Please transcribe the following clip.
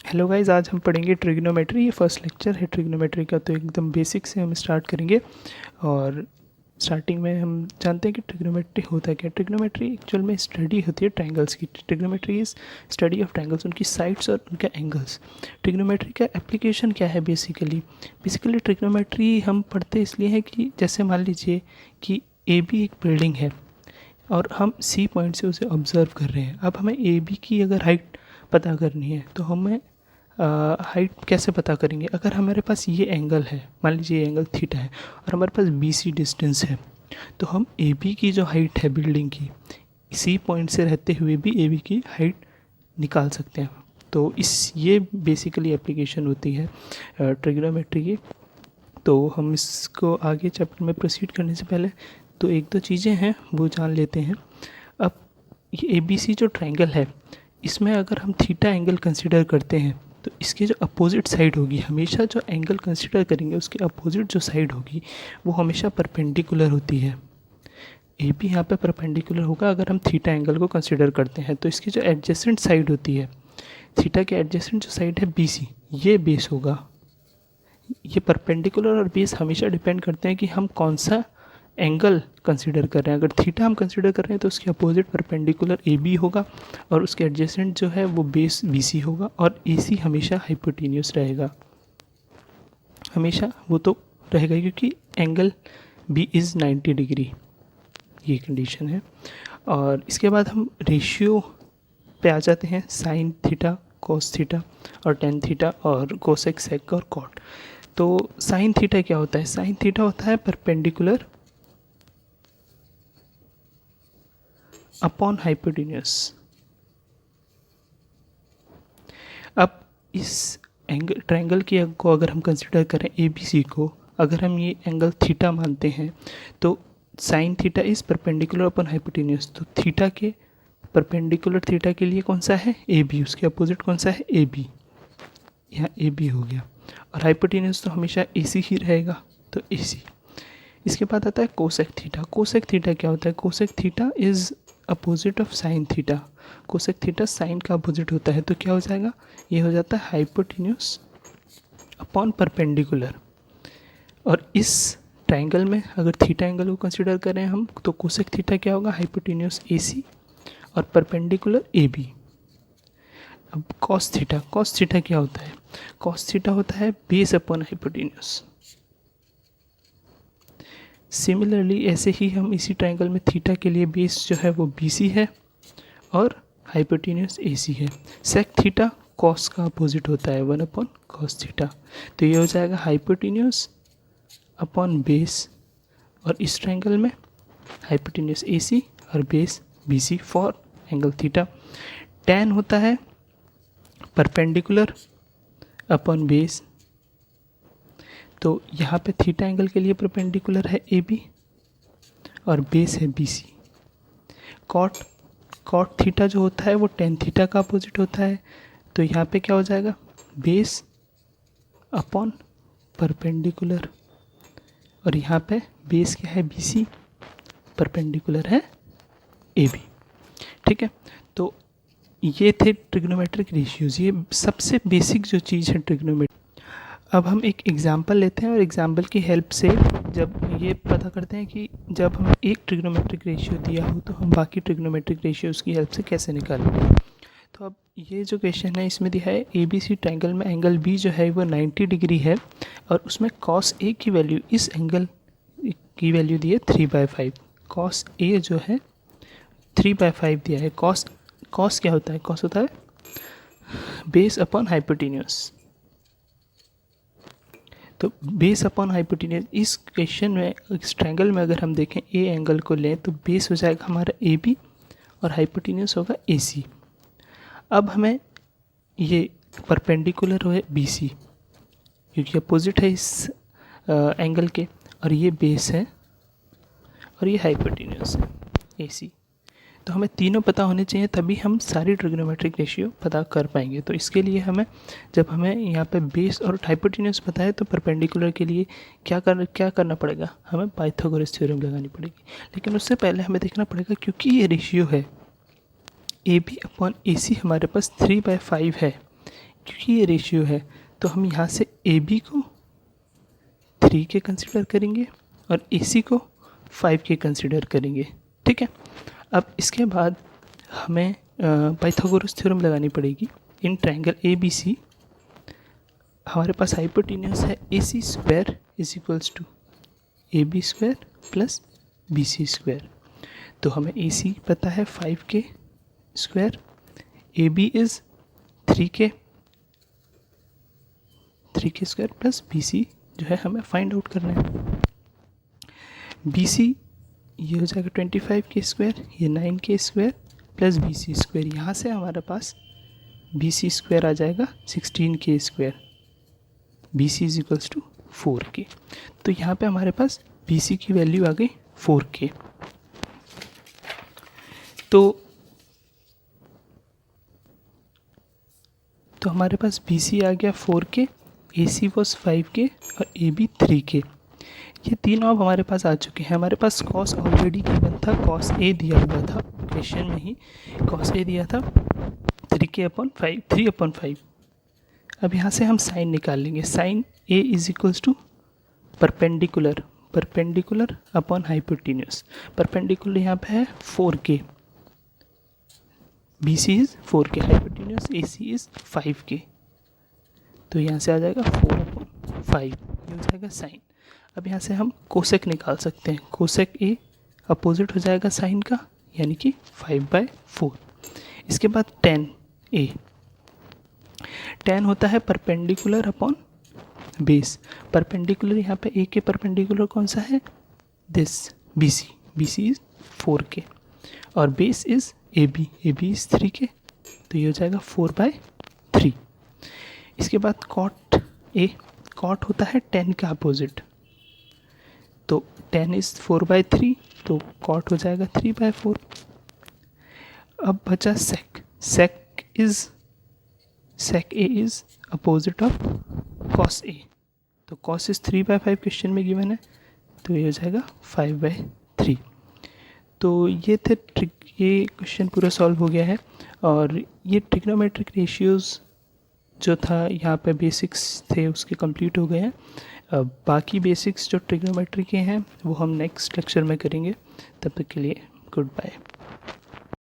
Hello guys, आज हम पढ़ेंगे ट्रिग्नोमेट्री। ये फर्स्ट लेक्चर है ट्रिग्नोमेट्री का, तो एकदम बेसिक से हम स्टार्ट करेंगे। और स्टार्टिंग में हम जानते हैं कि ट्रिग्नोमेट्री होता है क्या। ट्रिग्नोमेट्री एक्चुअल में स्टडी होती है ट्रायंगल्स की। Trigonometry is study of triangles, उनकी साइड्स और उनके एंगल्स। ट्रिग्नोमेट्री का एप्लीकेशन क्या है बेसिकली ट्रिग्नोमेट्री हम पढ़ते इसलिए हैं कि जैसे मान लीजिए कि ए बी एक बिल्डिंग है और हम सी पॉइंट से उसे ऑब्जर्व कर रहे हैं। अब हमें ए बी की अगर हाइट पता करनी है तो हमें हाइट कैसे पता करेंगे। अगर हमारे पास ये एंगल है, मान लीजिए ये एंगल थीटा है और हमारे पास बी सी डिस्टेंस है, तो हम ए बी की जो हाइट है बिल्डिंग की, सी पॉइंट से रहते हुए भी ए बी की हाइट निकाल सकते हैं। तो ये बेसिकली एप्लीकेशन होती है ट्रिग्नोमेट्री की। तो हम इसको आगे चैप्टर में प्रोसीड करने से पहले तो एक दो चीज़ें हैं वो जान लेते हैं। अब ये ए बी सी जो ट्रायंगल है, इसमें अगर हम थीटा एंगल कंसिडर करते हैं तो इसकी जो अपोजिट साइड होगी, हमेशा जो एंगल कंसिडर करेंगे उसके अपोजिट जो साइड होगी वो हमेशा परपेंडिकुलर होती है। ए बी यहाँ पे परपेंडिकुलर होगा अगर हम थीटा एंगल को कंसिडर करते हैं। तो इसकी जो एडजेसेंट साइड होती है, थीटा के एडजेसेंट जो साइड है बी सी, ये बेस होगा। ये परपेंडिकुलर और बेस हमेशा डिपेंड करते हैं कि हम कौन सा एंगल कंसिडर कर रहे हैं। अगर थीटा हम कंसिडर कर रहे हैं तो उसके अपोजिट परपेंडिकुलर ए बी होगा और उसके एडजेसेंट जो है वो बेस बी सी होगा, और ए सी हमेशा हाइपोटेन्यूस रहेगा। हमेशा वो तो रहेगा क्योंकि एंगल बी इज़ 90 डिग्री, ये कंडीशन है। और इसके बाद हम रेशियो पे आ जाते हैं। साइन थीटा, कोस थीटा और टेन थीटा और कोसेक, सेक और कॉट। तो साइन थीटा क्या होता है? साइन थीटा होता है परपेंडिकुलर अपॉन हाइपोटेन्यूस। अब इस एंगल ट्रायंगल की को अगर हम कंसिडर करें ए बी सी को, अगर हम ये एंगल थीटा मानते हैं तो sine theta is perpendicular upon hypotenuse. तो थीटा के परपेंडिकुलर थीटा के लिए कौन सा है? A B. उसके अपोजिट कौन सा है? A B. यहाँ ए बी हो गया। और हाइपोटेन्यूस तो हमेशा ए सी ही रहेगा, तो ए सी। इसके बाद आता है कोसेक थीटा। कोसेक थीटा क्या होता है? Cosec theta is opposite of sine theta. Cosec theta sine का अपोजिट होता है, तो क्या हो जाएगा? ये हो जाता है हाइपोटेन्यूस अपॉन परपेंडिकुलर। और इस ट्रायंगल में अगर थीटा एंगल को कंसिडर करें हम, तो कोसेक थीटा क्या होगा? हाइपोटेन्यूस ए सी और परपेंडिकुलर ए बी। अब कॉस थीटा, कॉस थीटा क्या होता है? कॉस थीटा होता है बेस अपॉन हाइपोटेन्यूस। सिमिलरली ऐसे ही हम इसी ट्रायंगल में थीटा के लिए बेस जो है वो बी सी है और हाइपोटेन्यूस ए सी है। सेक थीटा कॉस का अपोजिट होता है, 1 अपॉन कॉस थीटा। तो ये हो जाएगा हाइपोटेन्यूस अपॉन बेस, और इस ट्रायंगल में हाइपोटेन्यूस ए सी और base B C for angle theta. Tan होता है परपेंडिकुलर अपॉन बेस। तो यहाँ पे थीटा एंगल के लिए परपेंडिकुलर है ए बी और बेस है B C. Cot, cot theta जो होता है वो टेन थीटा का अपोजिट होता है। तो यहाँ पे क्या हो जाएगा? बेस अपॉन परपेंडिकुलर, और यहाँ पे बेस क्या है? बी सी, परपेंडिकुलर है ए बी। ठीक है, तो ये थे ट्रिग्नोमेट्रिक रेशियोज़। ये सबसे बेसिक जो चीज़ है ट्रिग्नोमेट्री। अब हम एक एग्जांपल लेते हैं और एग्जांपल की हेल्प से जब ये पता करते हैं कि जब हमें एक ट्रिग्नोमेट्रिक रेशियो दिया हो तो हम बाकी ट्रिग्नोमेट्रिक रेशियोज़ की हेल्प से कैसे निकालेंगे। तो अब ये जो क्वेश्चन है इसमें दिया है ए बी सी ट्रायंगल में एंगल बी जो है वो 90 डिग्री है और उसमें कॉस ए की वैल्यू, इस एंगल की वैल्यू दी है 3/5। कॉस ए जो है 3/5 दिया है। कॉस क्या होता है? कॉस होता है बेस अपॉन हाइपोटेन्यूस। तो बेस अपॉन हाइपोटेन्यूस इस क्वेश्चन में, इस ट्रायंगल में अगर हम देखें ए एंगल को लें तो बेस हो जाएगा हमारा ए बी और हाइपोटेन्यूस होगा ए सी। अब हमें ये परपेंडिकुलर हो बी सी क्योंकि अपोजिट है इस एंगल के, और ये बेस है और ये हाइपोटेन्यूस है ए सी। तो हमें तीनों पता होने चाहिए, तभी हम सारी ट्रिग्नोमेट्रिक रेशियो पता कर पाएंगे। तो इसके लिए हमें, जब हमें यहाँ पे बेस और हाइपोटेन्यूस पता है तो परपेंडिकुलर के लिए क्या करना पड़ेगा? हमें पाइथागोरस थ्योरम लगानी पड़ेगी। लेकिन उससे पहले हमें देखना पड़ेगा, क्योंकि ये रेशियो है ए बी अपॉन ए सी हमारे पास 3/5 है, क्योंकि ये रेशियो है तो हम यहाँ से ए बी को 3 के कंसिडर करेंगे और ए सी को 5 के कंसिडर करेंगे, ठीक है। अब इसके बाद हमें पाइथागोरस थ्योरम लगानी पड़ेगी। In triangle A B C हमारे पास हाइपोटेन्यूस है A C square is equals to A B square plus B C square. तो हमें ए सी पता है 5 के स्क्वायर, ए बी इज़ 3 के स्क्वायर प्लस बी सी जो है हमें फाइंड आउट करना है। बी सी ये हो जाएगा 25 के स्क्वायर, ये 9 के square plus B C square. यहाँ से हमारे पास बी सी स्क्वायर आ जाएगा 16 के square, B C is equals to 4 के। तो यहाँ पे हमारे पास बी सी की वैल्यू आ गई 4 के। तो हमारे पास बी सी आ गया 4 के, ए सी वॉज 5 के और ए बी 3 के। ये तीनों अब हमारे पास आ चुके हैं। हमारे पास कॉस ऑलरेडी गिवन था, कॉस ए दिया हुआ था क्वेश्चन में ही, कॉस ए दिया था 3/5। अब यहाँ से हम साइन निकाल लेंगे। Sine A is equals to perpendicular upon hypotenuse. Perpendicular यहाँ पे है 4 के, बी सी इज़ 4 के, हाइपोटेन्यूस ए सी इज़ 5 के। तो यहाँ से आ जाएगा 4/5, ये हो जाएगा साइन। अब यहाँ से हम कोसेक निकाल सकते हैं। कोसेक ए अपोजिट हो जाएगा साइन का, यानी कि 5/4। इसके बाद टेन ए, टेन होता है परपेंडिकुलर अपॉन बेस। परपेंडिकुलर यहाँ पे ए के परपेंडिकुलर कौन सा है, दिस बी सी इज़ 4 के और base is A B is 3 के। तो ये हो जाएगा 4/3। इसके बाद कॉट ए, कॉट होता है टेन का अपोजिट। तो टेन इज़ 4/3, तो कॉट हो जाएगा 3/4। अब बचा sec. Sec A is opposite of cos A. तो कॉस इज़ 3/5 क्वेश्चन में गिवन है, तो ये हो जाएगा 5/3। तो ये क्वेश्चन पूरा सॉल्व हो गया है। और ये ट्रिग्नोमेट्रिक रेशियोज़ जो था यहाँ पे बेसिक्स थे उसके कंप्लीट हो गए हैं। बाकी बेसिक्स जो ट्रिग्नोमेट्री के हैं वो हम नेक्स्ट लेक्चर में करेंगे। तब तक के लिए गुड बाय।